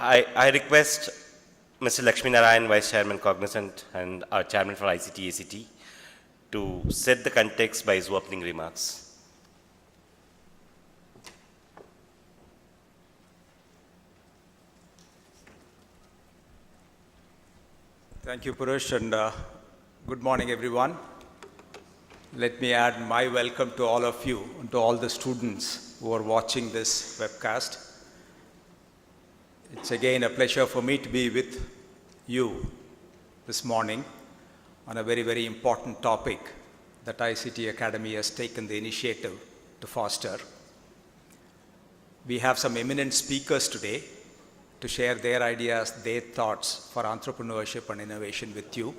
I request Mr. Lakshminarayanan, Vice Chairman Cognizant and our Chairman for ICT ACT, to set the context by his opening remarks. Thank you, Purush, and good morning, everyone. Let me add my welcome to all of you and to all the students who are watching this webcast. It's again a pleasure for me to be with you this morning on a very, very important topic that ICT Academy has taken the initiative to foster. We have some eminent speakers today to share their ideas, their thoughts for entrepreneurship and innovation with you.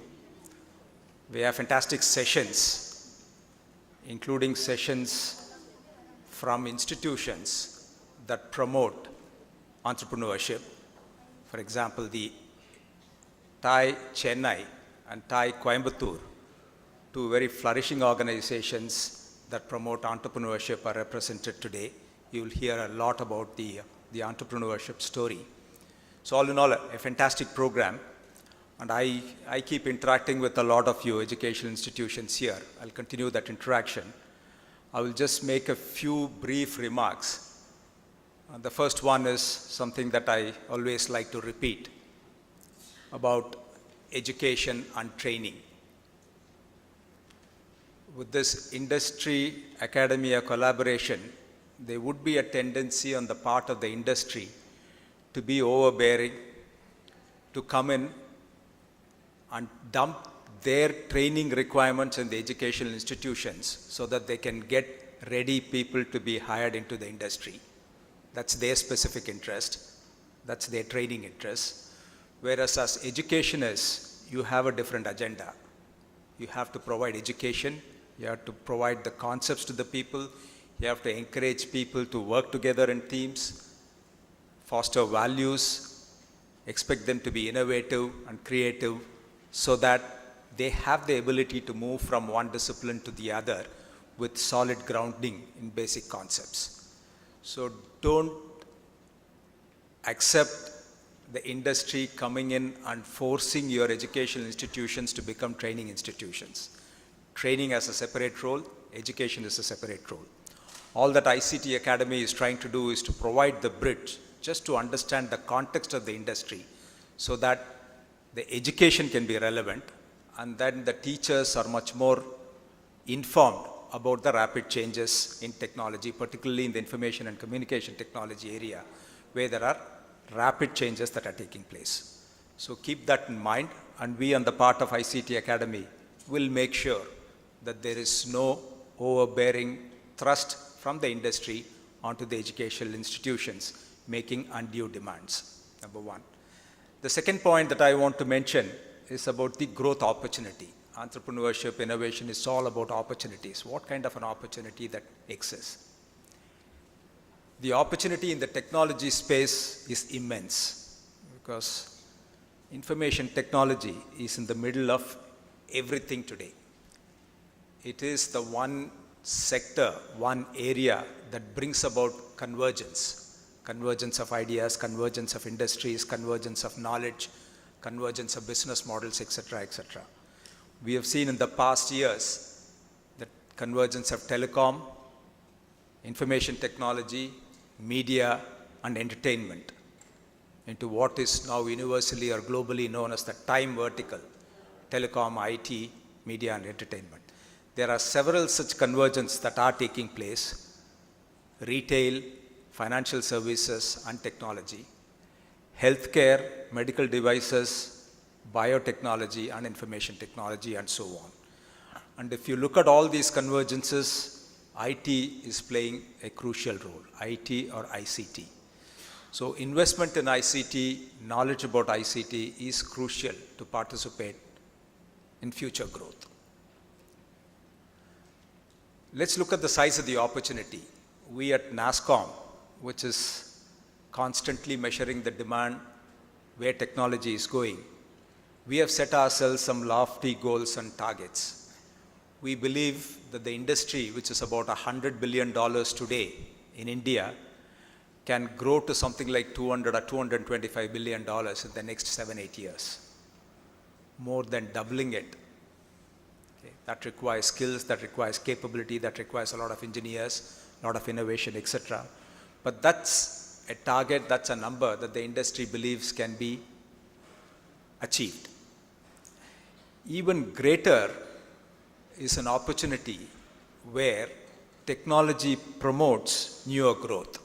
We have fantastic sessions, including sessions from institutions that promote entrepreneurship. For example, the TiE Chennai and TiE Coimbatore, two very flourishing organizations that promote entrepreneurship, are represented today. You will hear a lot about the entrepreneurship story. So all in all, a fantastic program. And I keep interacting with a lot of you educational institutions here. I'll continue that interaction. I will just make a few brief remarks. The first one is something that I always like to repeat about education and training. With this industry academia collaboration, there would be a tendency on the part of the industry to be overbearing, to come in and dump their training requirements in the educational institutions so that they can get ready people to be hired into the industry. That's their specific interest. That's their training interest. Whereas as educationists, you have a different agenda. You have to provide education. You have to provide the concepts to the people. You have to encourage people to work together in teams, foster values, expect them to be innovative and creative so that they have the ability to move from one discipline to the other with solid grounding in basic concepts. So don't accept the industry coming in and forcing your educational institutions to become training institutions. Training has a separate role, education is a separate role. All that ICT Academy is trying to do is to provide the bridge just to understand the context of the industry so that the education can be relevant, and then the teachers are much more informed about the rapid changes in technology, particularly in the information and communication technology area, where there are rapid changes that are taking place. So keep that in mind, and we on the part of ICT Academy will make sure that there is no overbearing thrust from the industry onto the educational institutions, making undue demands, number one. The second point that I want to mention is about the growth opportunity. Entrepreneurship, innovation is all about opportunities. What kind of an opportunity that exists? The opportunity in the technology space is immense because information technology is in the middle of everything today. It is the one sector, one area that brings about convergence. Convergence of ideas, convergence of industries, convergence of knowledge, convergence of business models, etc., etc. We have seen in the past years the convergence of telecom, information technology, media, and entertainment into what is now universally or globally known as the time vertical: telecom, IT, media, and entertainment. There are several such convergences that are taking place: retail, financial services and technology, healthcare, medical devices, biotechnology and information technology, and so on. And if you look at all these convergences, IT is playing a crucial role, IT or ICT. So investment in ICT, knowledge about ICT is crucial to participate in future growth. Let's look at the size of the opportunity. We at NASSCOM, which is constantly measuring the demand, where technology is going, we have set ourselves some lofty goals and targets. We believe that the industry, which is about $100 billion today in India, can grow to something like 200 or $225 billion in the next 7-8 years. More than doubling it. Okay. That requires skills, that requires capability, that requires a lot of engineers, a lot of innovation, etc. But that's a target, that's a number that the industry believes can be achieved. Even greater is an opportunity where technology promotes newer growth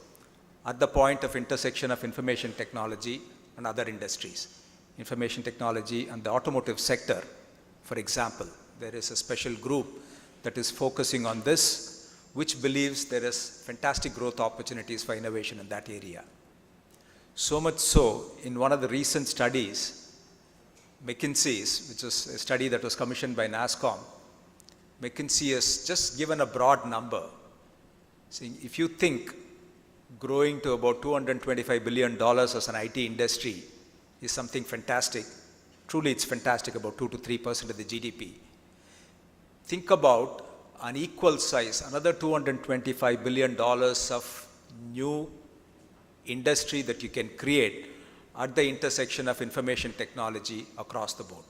at the point of intersection of information technology and other industries. Information technology and the automotive sector, for example, there is a special group that is focusing on this, which believes there is fantastic growth opportunities for innovation in that area. So much so, in one of the recent studies, McKinsey's, which is a study that was commissioned by NASSCOM, McKinsey has just given a broad number, saying if you think growing to about $225 billion as an IT industry is something fantastic, truly it's fantastic, about 2 to 3% of the GDP. Think about an equal size, another $225 billion of new industry that you can create at the intersection of information technology across the board.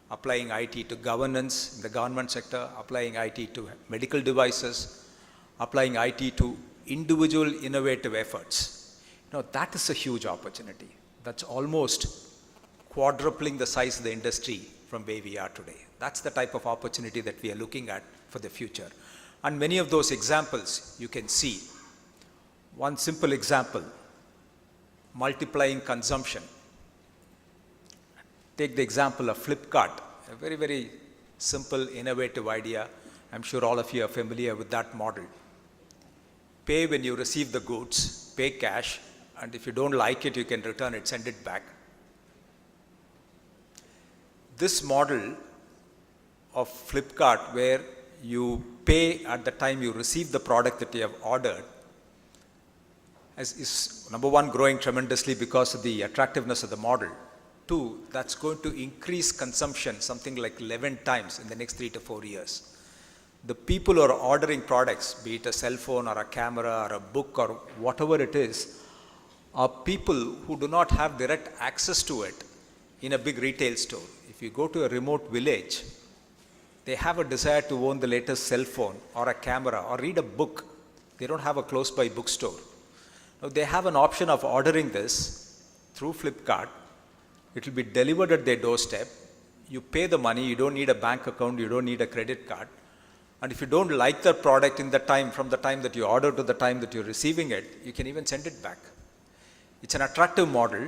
Applying IT to governance in the government sector, applying IT to medical devices, applying IT to individual innovative efforts. That is a huge opportunity. That's almost quadrupling the size of the industry from where we are today. That's the type of opportunity that we are looking at for the future. And many of those examples you can see. One simple example, multiplying consumption. Take the example of Flipkart, a very, very simple, innovative idea. I'm sure all of you are familiar with that model. Pay when you receive the goods, pay cash, and if you don't like it, you can return it, send it back. This model of Flipkart, where you pay at the time you receive the product that you have ordered, is number one, growing tremendously because of the attractiveness of the model. Two, that's going to increase consumption something like 11 times in the next 3 to 4 years. The people who are ordering products, be it a cell phone or a camera or a book or whatever it is, are people who do not have direct access to it in a big retail store. If you go to a remote village, they have a desire to own the latest cell phone or a camera or read a book. They don't have a close-by bookstore. Now, they have an option of ordering this through Flipkart. It will be delivered at their doorstep. You pay the money. You don't need a bank account. You don't need a credit card. And if you don't like the product in the time, from the time that you order to the time that you're receiving it, you can even send it back. It's an attractive model.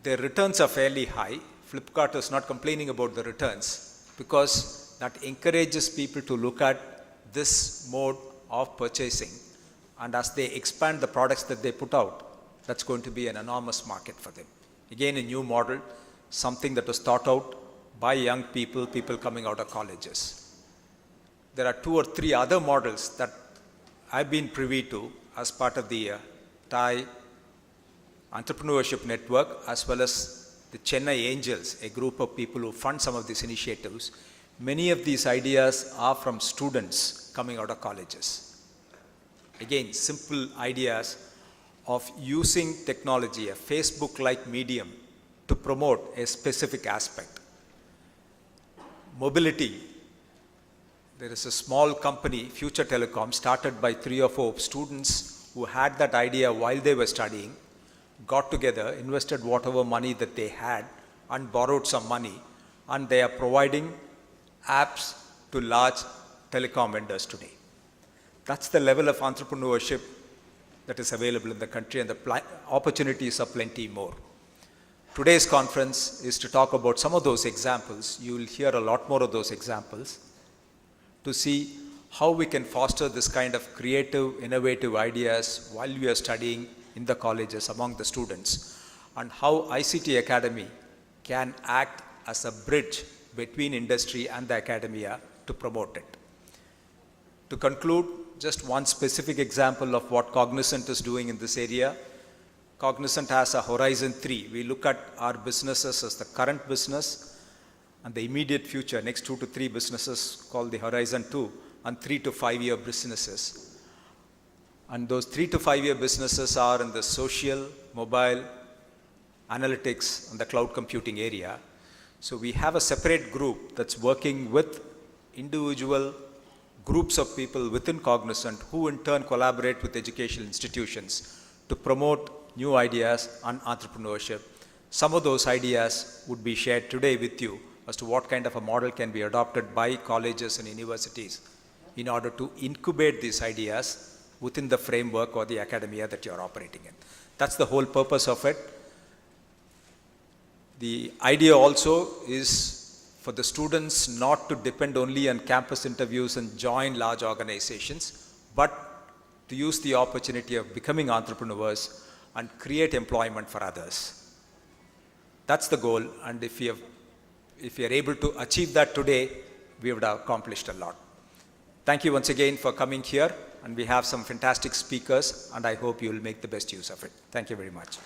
Their returns are fairly high. Flipkart is not complaining about the returns because that encourages people to look at this mode of purchasing. And as they expand the products that they put out, that's going to be an enormous market for them. Again, a new model, something that was thought out by young people, people coming out of colleges. There are 2 or 3 other models that I've been privy to as part of the Thai Entrepreneurship Network, as well as the Chennai Angels, a group of people who fund some of these initiatives. Many of these ideas are from students coming out of colleges. Again, simple ideas of using technology, a Facebook-like medium, to promote a specific aspect. Mobility. There is a small company, Future Telecom, started by 3 or 4 students who had that idea while they were studying, got together, invested whatever money that they had, and borrowed some money, and they are providing apps to large telecom vendors today. That's the level of entrepreneurship that is available in the country, and the opportunities are plenty more. Today's conference is to talk about some of those examples. You will hear a lot more of those examples to see how we can foster this kind of creative, innovative ideas while we are studying in the colleges among the students, and how ICT Academy can act as a bridge between industry and the academia to promote it. To conclude, just one specific example of what Cognizant is doing in this area. Cognizant has a Horizon 3. We look at our businesses as the current business and the immediate future, next 2 to 3 businesses called the Horizon 2, and 3 to 5 year businesses. And those 3 to 5 year businesses are in the social, mobile, analytics, and the cloud computing area. So we have a separate group that's working with individual groups of people within Cognizant who in turn collaborate with educational institutions to promote new ideas and entrepreneurship. Some of those ideas would be shared today with you as to what kind of a model can be adopted by colleges and universities in order to incubate these ideas within the framework or the academia that you're operating in. That's the whole purpose of it. The idea also is for the students not to depend only on campus interviews and join large organizations, but to use the opportunity of becoming entrepreneurs and create employment for others. That's the goal, and if we are able to achieve that today, we would have accomplished a lot. Thank you once again for coming here, and we have some fantastic speakers, and I hope you will make the best use of it. Thank you very much.